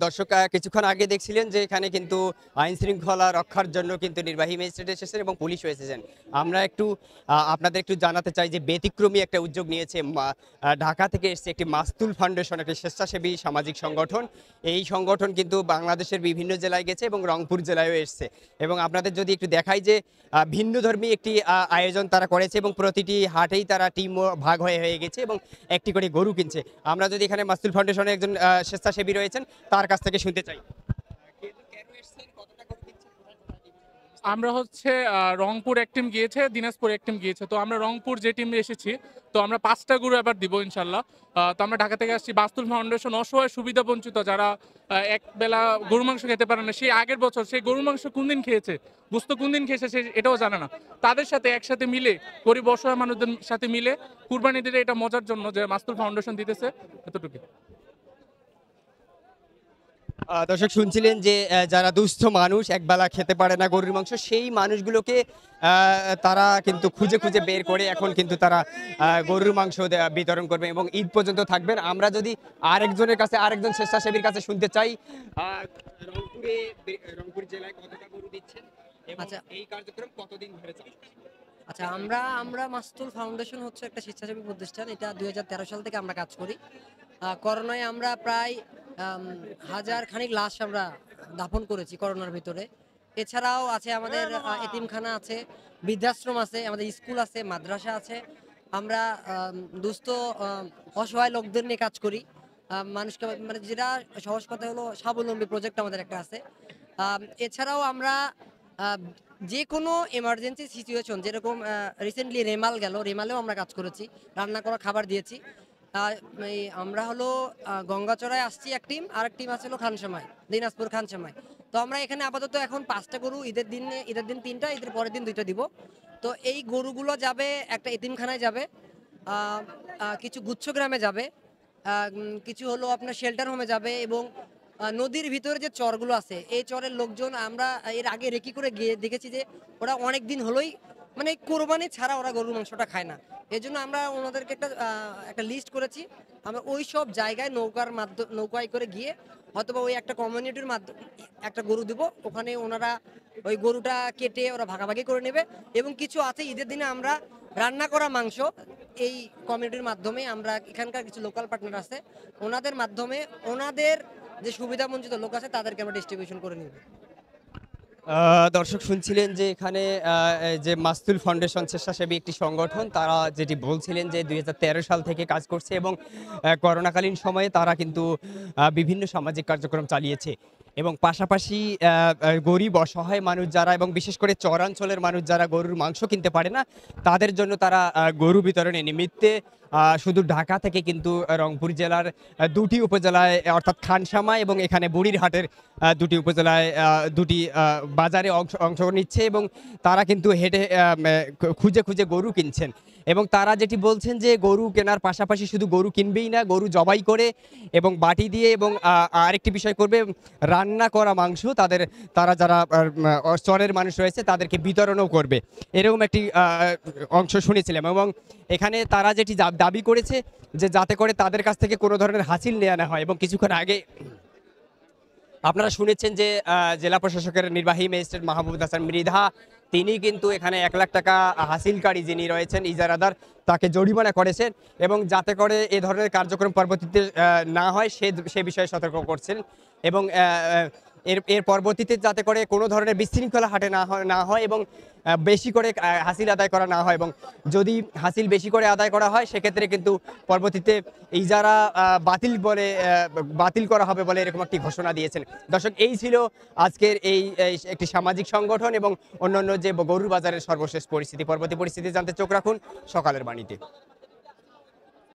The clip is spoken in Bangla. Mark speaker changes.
Speaker 1: দর্শক কিছুক্ষণ আগে দেখছিলেন যে এখানে কিন্তু আইন শৃঙ্খলা রক্ষার জন্য কিন্তু নির্বাহী ম্যাজিস্ট্রেট এসেছেন এবং পুলিশও এসেছেন। আমরা একটু আপনাদের একটু জানাতে চাই যে ব্যতিক্রমী একটা উদ্যোগ নিয়েছে ঢাকা থেকে এসেছে একটি মাস্তুল ফাউন্ডেশন, একটি স্বেচ্ছাসেবী সামাজিক সংগঠন। এই সংগঠন কিন্তু বাংলাদেশের বিভিন্ন জেলায় গেছে এবং রংপুর জেলায়ও এসেছে। এবং আপনাদের যদি একটু দেখাই যে ভিন্নধর্মী একটি আয়োজন তারা করেছে এবং প্রতিটি হাটেই তারা টিম ভাগ হয়ে গেছে এবং একটি করে গরু কিনছে। আমরা যদি এখানে মাস্তুল ফাউন্ডেশনের একজন স্বেচ্ছাসেবী রয়েছেন তার কাছ থেকে শুনতে চাই।
Speaker 2: আমরা হচ্ছে রংপুর এক টিম গিয়েছে, দিনাজপুর এক টিম গিয়েছে। তো আমরা রংপুর যে টিম এসেছি, তো আমরা 5টা গরু এবার দিব ইনশাল্লাহ। তো আমরা ঢাকা থেকে আসছি। বাস্তুল ফাউন্ডেশন অসহায় সুবিধা বঞ্চিত যারা এক বেলা গরু মাংস খেতে পারে না, সেই আগের বছর সেই গরু মাংস কোন দিন খেয়েছে, বুঝতো কোন দিন খেয়েছে সে এটাও জানে না, তাদের সাথে একসাথে মিলে গরিব অসহায় মানুষদের সাথে মিলে কুরবানি দিতে, এটা মজার জন্য যে মাস্তুল ফাউন্ডেশন দিতেছে, এতটুকু।
Speaker 1: দর্শক শুনছিলেন যে যারা দুস্থ মানুষ একবেলা খেতে পারে না গরুর মাংস, সেই মানুষগুলোকে তারা কিন্তু খুঁজে খুঁজে বের করে এখন কিন্তু তারা গরুর মাংস বিতরণ করবে এবং ঈদ পর্যন্ত থাকবেন। আমরা যদি আরেকজনের কাছে, আরেকজন স্বেচ্ছাসেবীর কাছে শুনতে চাই, রংপুর জেলায় কতটা গরু দিচ্ছেন এবং এই কার্যক্রম কতদিন ধরে চলছে?
Speaker 3: আচ্ছা, আমরা মাস্তুল ফাউন্ডেশন হচ্ছে একটা স্বেচ্ছাসেবী প্রতিষ্ঠান। এটা 2013 সাল থেকে আমরা কাজ করি। করোনায় আমরা প্রায় হাজার খানিক লাশ আমরা দাফন করেছি করোনার ভিতরে। এছাড়াও আছে আমাদের এতিমখানা আছে, বৃদ্ধাশ্রম আছে, আমাদের স্কুল আছে, মাদ্রাসা আছে। আমরা দুস্থ অসহায় লোকদের নিয়ে কাজ করি। মানুষকে মানে যেটা সহজ কথা হলো স্বাবলম্বী প্রজেক্ট আমাদের একটা আছে। এছাড়াও আমরা যে কোনো এমার্জেন্সি সিচুয়েশন, যেরকম রিসেন্টলি রেমাল গেল, রেমালেও আমরা কাজ করেছি, রান্না করা খাবার দিয়েছি। আমরা হলো গঙ্গাচড়ায় আসছি এক টিম, আর এক টিম আছে হলো খানসামাই, দিনাজপুর খানসামাই। তো আমরা এখানে আপাতত এখন 5টা গরু, ঈদের দিন 3টা, ঈদের পরের দিন 2টা দিব। তো এই গরুগুলো যাবে একটা এতিমখানায় যাবে, কিছু গুচ্ছগ্রামে যাবে, কিছু হলো আপনার শেল্টার হোমে যাবে এবং নদীর ভিতরে যে চরগুলো আছে এই চরের লোকজন আমরা এর আগে রেকি করে গিয়ে দেখেছি যে ওরা অনেক দিন হলোই মানে কোরবানি ছাড়া ওরা গরুর মাংসটা খায় না। এই জন্য আমরা ওনাদেরকে একটা লিস্ট করেছি। আমরা ওই সব জায়গায় নৌকায় করে গিয়ে হয়তোবা ওই একটা কমিউনিটির মাধ্যমে একটা গরু দিব, ওখানে ওনারা ওই গরুটা কেটে ওরা ভাগাভাগি করে নেবে। এবং কিছু আছে ঈদের দিনে আমরা রান্না করা মাংস এই কমিউনিটির মাধ্যমে, আমরা এখানকার কিছু লোকাল পার্টনার আছে ওনাদের মাধ্যমে, ওনাদের যে সুবিধা বঞ্চিত লোক আছে তাদেরকে আমরা ডিস্ট্রিবিউশন করে নিব।
Speaker 1: দর্শক শুনছিলেন যে এখানে যে মাস্তুল ফাউন্ডেশন স্বেচ্ছাসেবী একটি সংগঠন, তারা যেটি বলছিলেন যে 2013 সাল থেকে কাজ করছে এবং করোনাকালীন সময়ে তারা কিন্তু বিভিন্ন সামাজিক কার্যক্রম চালিয়েছে এবং পাশাপাশি গরিব অসহায় মানুষ যারা এবং বিশেষ করে চরাঞ্চলের মানুষ যারা গরুর মাংস কিনতে পারে না, তাদের জন্য তারা গরু বিতরণে নিমিত্তে শুধু ঢাকা থেকে কিন্তু রংপুর জেলার 2টি উপজেলায় অর্থাৎ খানসামা এবং এখানে বুড়িরহাটের 2টি উপজেলায় 2টি বাজারে অংশ নিচ্ছে এবং তারা কিন্তু হেঁটে খুঁজে খুঁজে গরু কিনছেন। এবং তারা যেটি বলছেন যে গরু কেনার পাশাপাশি শুধু গরু কিনবেই না, গরু জবাই করে এবং বাটি দিয়ে এবং আরেকটি বিষয় করবে, রান্না করা মাংস তারা যারা চরের মানুষ রয়েছে তাদেরকে বিতরণও করবে, এরকম একটি অংশ শুনেছিলাম। এবং এখানে তারা যেটি দাবি করেছে যে যাতে করে তাদের কাছ থেকে কোনো ধরনের হাসিল নেওয়া না হয়। এবং কিছুক্ষণ আগে আপনারা শুনেছেন যে জেলা প্রশাসকের নির্বাহী ম্যাজিস্ট্রেট মাহবুব হাসান মৃধা, তিনি কিন্তু এখানে 1 লাখ টাকা হাসিলকারী যিনি রয়েছেন ইজারাদার, তাকে জরিমানা করেছেন এবং যাতে করে এ ধরনের কার্যক্রম পরবর্তীতে না হয় সে বিষয়ে সতর্ক করছেন। এবং এর পরবর্তীতে যাতে করে কোনো ধরনের বিশৃঙ্খলা হাটে না হয় এবং বেশি করে হাসিল আদায় করা না হয়, এবং যদি হাসিল বেশি করে আদায় করা হয় সেক্ষেত্রে কিন্তু পরবর্তীতে ইজারা বাতিল করা হবে বলে এরকম একটি ঘোষণা দিয়েছেন। দর্শক, এই ছিল আজকের এই একটি সামাজিক সংগঠন এবং অন্যান্য যে গরুর বাজারের সর্বশেষ পরিস্থিতি। পরবর্তী পরিস্থিতি জানতে চোখ রাখুন সকালের বাণীতে।